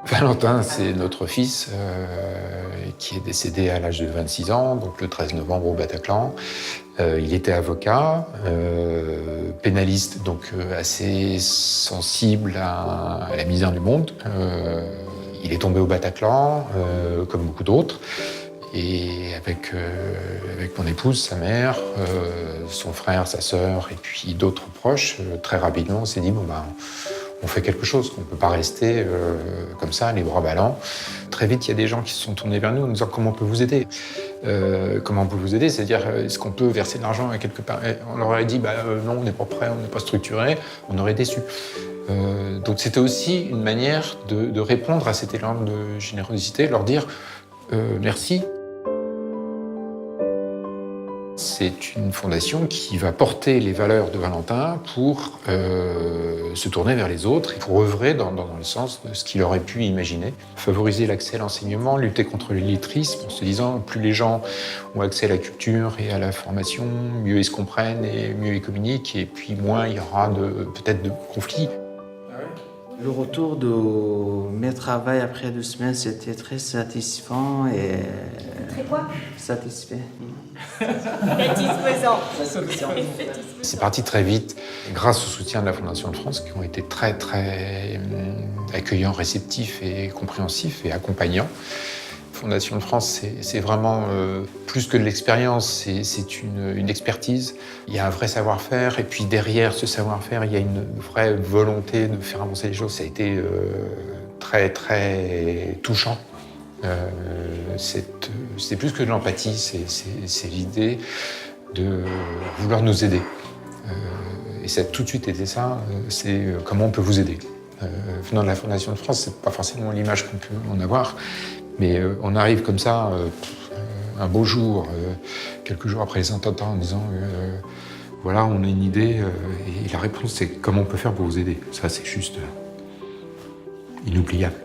Valentin, c'est notre fils qui est décédé à l'âge de 26 ans, donc le 13 novembre au Bataclan. Il était avocat, pénaliste, donc assez sensible à la misère du monde. Il est tombé au Bataclan, comme beaucoup d'autres. Et avec mon épouse, sa mère, son frère, sa sœur et puis d'autres proches, très rapidement, on s'est dit, bon ben, on fait quelque chose, qu'on ne peut pas rester comme ça, les bras ballants. Très vite, il y a des gens qui se sont tournés vers nous en nous disant comment on peut vous aider. Comment on peut vous aider, c'est-à-dire est-ce qu'on peut verser de l'argent à quelque part. On leur aurait dit non, on n'est pas prêt, on n'est pas structuré, on aurait déçu. Donc c'était aussi une manière de répondre à cet élan de générosité, leur dire merci. C'est une fondation qui va porter les valeurs de Valentin pour se tourner vers les autres et pour œuvrer dans le sens de ce qu'il aurait pu imaginer. Favoriser l'accès à l'enseignement, lutter contre l'illettrisme, en se disant plus les gens ont accès à la culture et à la formation, mieux ils se comprennent et mieux ils communiquent, et puis moins il y aura peut-être de conflits. Le retour de mes travaux après 2 semaines, c'était très satisfaisant et... Très quoi? Satisfait. Satisfaisant. C'est parti très vite, grâce au soutien de la Fondation de France, qui ont été très accueillants, réceptifs et compréhensifs et accompagnants. Fondation de France, c'est vraiment plus que de l'expérience, c'est une expertise. Il y a un vrai savoir-faire, et puis derrière ce savoir-faire, il y a une vraie volonté de faire avancer les choses. Ça a été très touchant. C'est plus que de l'empathie, c'est l'idée de vouloir nous aider. Et ça a tout de suite été ça, c'est comment on peut vous aider. Venant de la Fondation de France, c'est pas forcément l'image qu'on peut en avoir, mais on arrive comme ça, un beau jour, quelques jours après les attentats, en disant voilà, on a une idée, et la réponse c'est comment on peut faire pour vous aider. Ça, c'est juste inoubliable.